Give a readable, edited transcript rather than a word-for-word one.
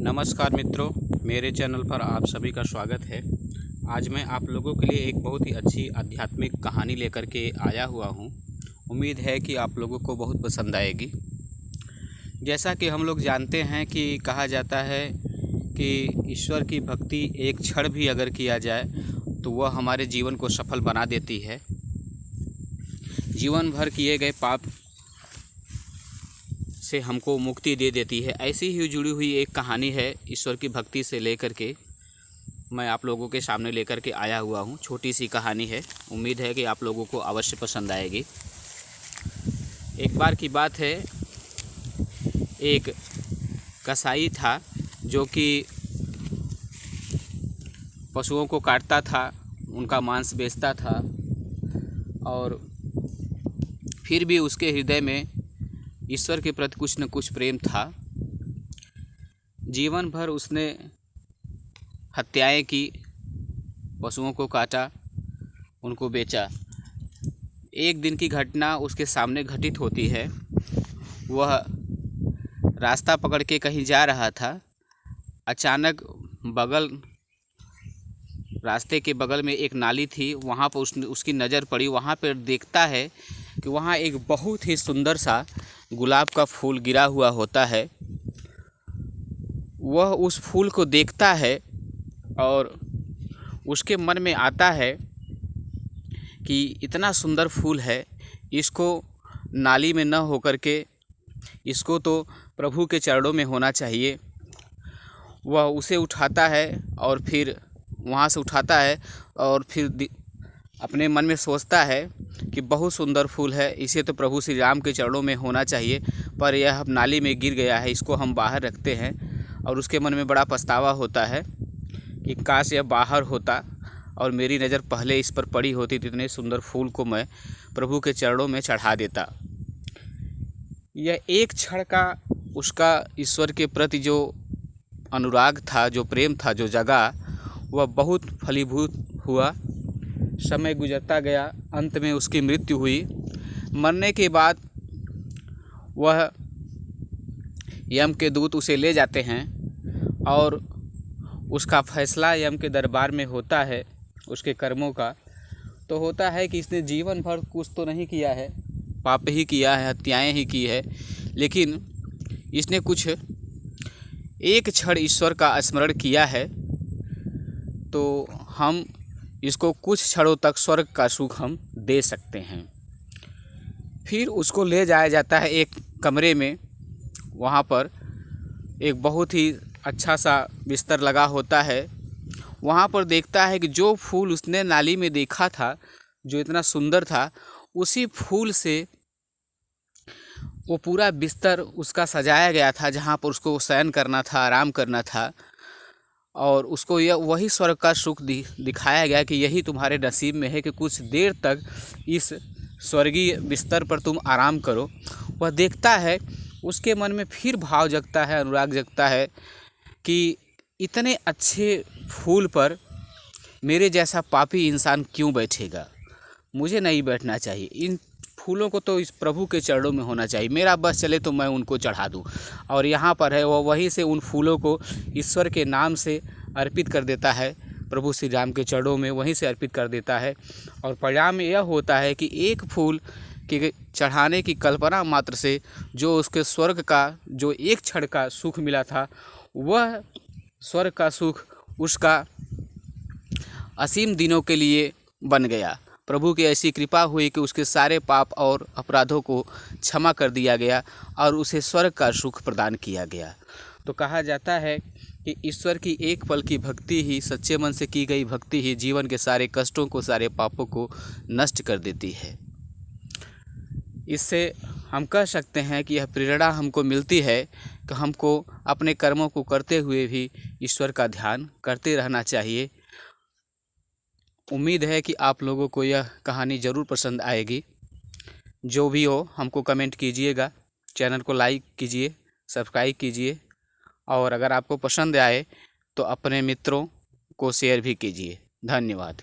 नमस्कार मित्रों, मेरे चैनल पर आप सभी का स्वागत है। आज मैं आप लोगों के लिए एक बहुत ही अच्छी आध्यात्मिक कहानी लेकर के आया हुआ हूँ। उम्मीद है कि आप लोगों को बहुत पसंद आएगी। जैसा कि हम लोग जानते हैं कि कहा जाता है कि ईश्वर की भक्ति एक क्षण भी अगर किया जाए तो वह हमारे जीवन को सफल बना देती है। जीवन भर किए गए पाप से हमको मुक्ति दे देती है। ऐसी ही जुड़ी हुई एक कहानी है ईश्वर की भक्ति से लेकर के मैं आप लोगों के सामने लेकर के आया हुआ हूँ। छोटी सी कहानी है, उम्मीद है कि आप लोगों को अवश्य पसंद आएगी। एक बार की बात है, एक कसाई था जो कि पशुओं को काटता था, उनका मांस बेचता था और फिर भी उसके हृदय में ईश्वर के प्रति कुछ न कुछ प्रेम था। जीवन भर उसने हत्याएं की, पशुओं को काटा, उनको बेचा। एक दिन की घटना उसके सामने घटित होती है। वह रास्ता पकड़ के कहीं जा रहा था। अचानक रास्ते के बगल में एक नाली थी, वहाँ पर उसकी नज़र पड़ी। वहाँ पर देखता है कि वहाँ एक बहुत ही सुंदर सा गुलाब का फूल गिरा हुआ होता है। वह उस फूल को देखता है और उसके मन में आता है कि इतना सुंदर फूल है, इसको नाली में न होकर के इसको तो प्रभु के चरणों में होना चाहिए। वह उसे उठाता है और फिर वहाँ से उठाता है और फिर अपने मन में सोचता है कि बहुत सुंदर फूल है, इसे तो प्रभु श्री राम के चरणों में होना चाहिए, पर यह अब नाली में गिर गया है, इसको हम बाहर रखते हैं। और उसके मन में बड़ा पछतावा होता है कि काश यह बाहर होता और मेरी नज़र पहले इस पर पड़ी होती तो इतने सुंदर फूल को मैं प्रभु के चरणों में चढ़ा देता। यह एक क्षण का उसका ईश्वर के प्रति जो अनुराग था, जो प्रेम था, जो जगा, वह बहुत फलीभूत हुआ। समय गुजरता गया, अंत में उसकी मृत्यु हुई। मरने के बाद वह यम के दूत उसे ले जाते हैं और उसका फैसला यम के दरबार में होता है। उसके कर्मों का तो होता है कि इसने जीवन भर कुछ तो नहीं किया है, पाप ही किया है, हत्याएं ही की है, लेकिन इसने कुछ एक क्षण ईश्वर का स्मरण किया है, तो हम इसको कुछ क्षणों तक स्वर्ग का सुख हम दे सकते हैं। फिर उसको ले जाया जाता है एक कमरे में। वहाँ पर एक बहुत ही अच्छा सा बिस्तर लगा होता है। वहाँ पर देखता है कि जो फूल उसने नाली में देखा था, जो इतना सुंदर था, उसी फूल से वो पूरा बिस्तर उसका सजाया गया था, जहाँ पर उसको शयन करना था, आराम करना था। और उसको यह वही स्वर्ग का सुख दिखाया गया कि यही तुम्हारे नसीब में है कि कुछ देर तक इस स्वर्गीय बिस्तर पर तुम आराम करो। वह देखता है, उसके मन में फिर भाव जगता है, अनुराग जगता है कि इतने अच्छे फूल पर मेरे जैसा पापी इंसान क्यों बैठेगा, मुझे नहीं बैठना चाहिए। इन फूलों को तो इस प्रभु के चरणों में होना चाहिए, मेरा बस चले तो मैं उनको चढ़ा दूं। और यहाँ पर है वह वहीं से उन फूलों को ईश्वर के नाम से अर्पित कर देता है, प्रभु श्री राम के चरणों में वहीं से अर्पित कर देता है। और परिणाम यह होता है कि एक फूल के चढ़ाने की कल्पना मात्र से जो उसके स्वर्ग का जो एक क्षण का सुख मिला था, वह स्वर्ग का सुख उसका असीम दिनों के लिए बन गया। प्रभु की ऐसी कृपा हुई कि उसके सारे पाप और अपराधों को क्षमा कर दिया गया और उसे स्वर्ग का सुख प्रदान किया गया। तो कहा जाता है कि ईश्वर की एक पल की भक्ति ही, सच्चे मन से की गई भक्ति ही जीवन के सारे कष्टों को, सारे पापों को नष्ट कर देती है। इससे हम कह सकते हैं कि यह प्रेरणा हमको मिलती है कि हमको अपने कर्मों को करते हुए भी ईश्वर का ध्यान करते रहना चाहिए। उम्मीद है कि आप लोगों को यह कहानी ज़रूर पसंद आएगी। जो भी हो हमको कमेंट कीजिएगा, चैनल को लाइक कीजिए, सब्सक्राइब कीजिए और अगर आपको पसंद आए तो अपने मित्रों को शेयर भी कीजिए। धन्यवाद।